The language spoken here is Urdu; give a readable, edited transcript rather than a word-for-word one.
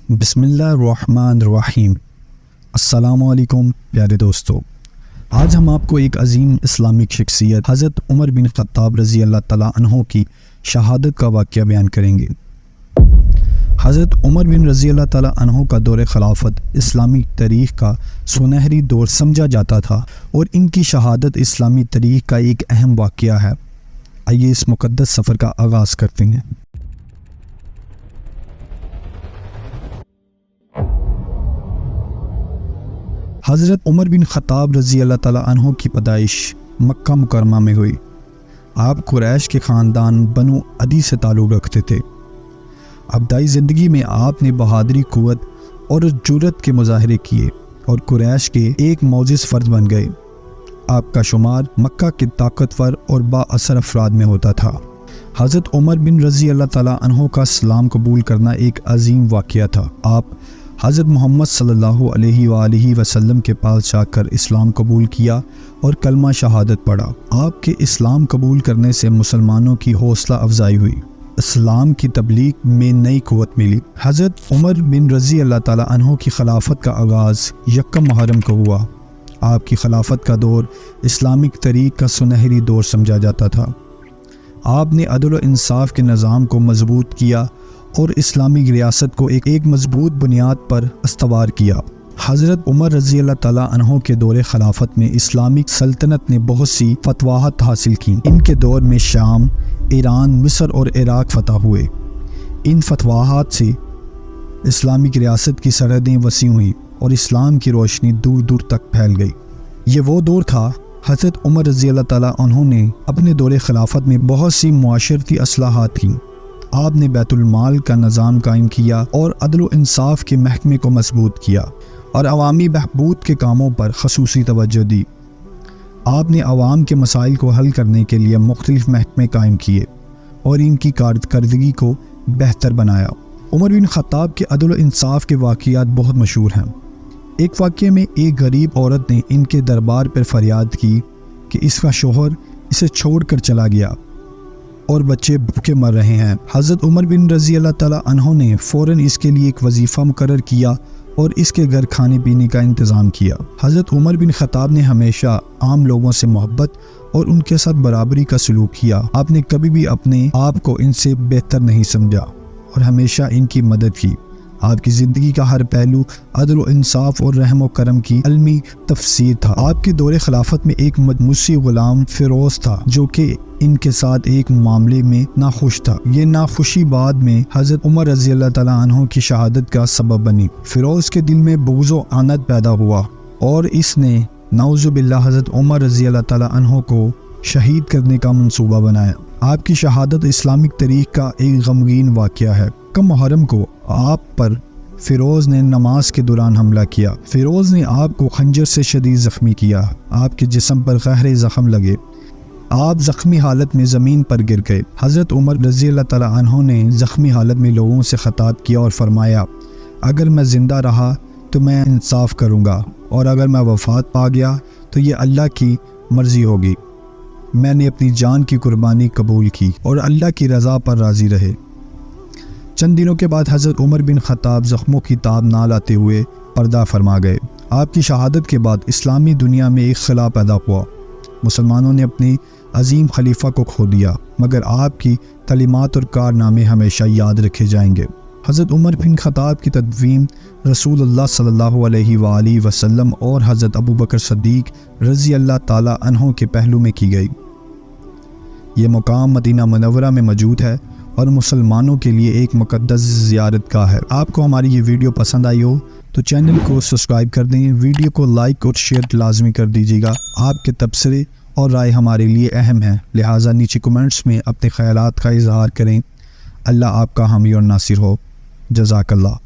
بسم اللہ الرحمن الرحیم۔ السلام علیکم پیارے دوستو، آج ہم آپ کو ایک عظیم اسلامک شخصیت حضرت عمر بن خطاب رضی اللہ تعالیٰ عنہ کی شہادت کا واقعہ بیان کریں گے۔ حضرت عمر بن رضی اللہ تعالیٰ عنہ کا دور خلافت اسلامی تاریخ کا سنہری دور سمجھا جاتا تھا اور ان کی شہادت اسلامی تاریخ کا ایک اہم واقعہ ہے۔ آئیے اس مقدس سفر کا آغاز کرتے ہیں۔ حضرت عمر بن خطاب رضی اللہ تعالیٰ عنہ کی پیدائش مکہ مکرمہ میں ہوئی۔ آپ قریش کے خاندان بنو عدی سے تعلق رکھتے تھے۔ ابتدائی زندگی میں آپ نے بہادری، قوت اور جرأت کے مظاہرے کیے اور قریش کے ایک معزز فرد بن گئے۔ آپ کا شمار مکہ کے طاقتور اور با اثر افراد میں ہوتا تھا۔ حضرت عمر بن رضی اللہ تعالیٰ عنہ کا اسلام قبول کرنا ایک عظیم واقعہ تھا۔ آپ حضرت محمد صلی اللہ علیہ وآلہ وسلم کے پاس جا کر اسلام قبول کیا اور کلمہ شہادت پڑھا۔ آپ کے اسلام قبول کرنے سے مسلمانوں کی حوصلہ افزائی ہوئی، اسلام کی تبلیغ میں نئی قوت ملی۔ حضرت عمر بن رضی اللہ تعالیٰ عنہ کی خلافت کا آغاز یکم محرم کو ہوا۔ آپ کی خلافت کا دور اسلامک تاریخ کا سنہری دور سمجھا جاتا تھا۔ آپ نے عدل و انصاف کے نظام کو مضبوط کیا اور اسلامی ریاست کو ایک مضبوط بنیاد پر استوار کیا۔ حضرت عمر رضی اللہ تعالیٰ عنہ کے دور خلافت میں اسلامک سلطنت نے بہت سی فتوحات حاصل کیں۔ ان کے دور میں شام، ایران، مصر اور عراق فتح ہوئے۔ ان فتوحات سے اسلامک ریاست کی سرحدیں وسیع ہوئیں اور اسلام کی روشنی دور دور تک پھیل گئی۔ یہ وہ دور تھا حضرت عمر رضی اللہ تعالیٰ عنہ نے اپنے دور خلافت میں بہت سی معاشرتی اصلاحات کیں۔ آپ نے بیت المال کا نظام قائم کیا اور عدل و انصاف کے محکمے کو مضبوط کیا اور عوامی بہبود کے کاموں پر خصوصی توجہ دی۔ آپ نے عوام کے مسائل کو حل کرنے کے لیے مختلف محکمے قائم کیے اور ان کی کارکردگی کو بہتر بنایا۔ عمر بن خطاب کے عدل و انصاف کے واقعات بہت مشہور ہیں۔ ایک واقعے میں ایک غریب عورت نے ان کے دربار پر فریاد کی کہ اس کا شوہر اسے چھوڑ کر چلا گیا اور بچے بھوکے مر رہے ہیں۔ حضرت عمر بن رضی اللہ تعالیٰ عنہ نے فوراً اس کے لیے ایک وظیفہ مقرر کیا اور اس کے گھر کھانے پینے کا انتظام کیا۔ حضرت عمر بن خطاب نے ہمیشہ عام لوگوں سے محبت اور ان کے ساتھ برابری کا سلوک کیا۔ آپ نے کبھی بھی اپنے آپ کو ان سے بہتر نہیں سمجھا اور ہمیشہ ان کی مدد کی۔ آپ کی زندگی کا ہر پہلو عدل و انصاف اور رحم و کرم کی علمی تفسیر تھا۔ آپ کے دور خلافت میں ایک مجوسی غلام فیروز تھا جو کہ ان کے ساتھ ایک معاملے میں ناخوش تھا۔ یہ ناخوشی بعد میں حضرت عمر رضی اللہ تعالیٰ عنہ کی شہادت کا سبب بنی۔ فیروز کے دل میں بغض و عنت پیدا ہوا اور اس نے نعوذ باللہ حضرت عمر رضی اللہ تعالیٰ عنہ کو شہید کرنے کا منصوبہ بنایا۔ آپ کی شہادت اسلامک تاریخ کا ایک غمگین واقعہ ہے۔ یکم محرم کو آپ پر فیروز نے نماز کے دوران حملہ کیا۔ فیروز نے آپ کو خنجر سے شدید زخمی کیا۔ آپ کے جسم پر گہرے زخم لگے۔ آپ زخمی حالت میں زمین پر گر گئے۔ حضرت عمر رضی اللہ تعالیٰ عنہ نے زخمی حالت میں لوگوں سے خطاب کیا اور فرمایا، اگر میں زندہ رہا تو میں انصاف کروں گا اور اگر میں وفات پا گیا تو یہ اللہ کی مرضی ہوگی۔ میں نے اپنی جان کی قربانی قبول کی اور اللہ کی رضا پر راضی رہے۔ چند دنوں کے بعد حضرت عمر بن خطاب زخموں کی تاب نہ لاتے ہوئے پردہ فرما گئے۔ آپ کی شہادت کے بعد اسلامی دنیا میں ایک خلا پیدا ہوا۔ مسلمانوں نے اپنی عظیم خلیفہ کو کھو دیا، مگر آپ کی تعلیمات اور کارنامے ہمیشہ یاد رکھے جائیں گے۔ حضرت عمر بن خطاب کی تدوین رسول اللہ صلی اللہ علیہ وآلہ وسلم اور حضرت ابو بکر صدیق رضی اللہ تعالیٰ عنہ کے پہلو میں کی گئی۔ یہ مقام مدینہ منورہ میں موجود ہے اور مسلمانوں کے لیے ایک مقدس زیارت گاہ ہے۔ آپ کو ہماری یہ ویڈیو پسند آئی ہو تو چینل کو سبسکرائب کر دیں، ویڈیو کو لائک اور شیئر لازمی کر دیجیے گا۔ آپ کے تبصرے اور رائے ہمارے لیے اہم ہیں، لہٰذا نیچے کمنٹس میں اپنے خیالات کا اظہار کریں۔ اللہ آپ کا حامی اور ناصر ہو۔ جزاک اللہ۔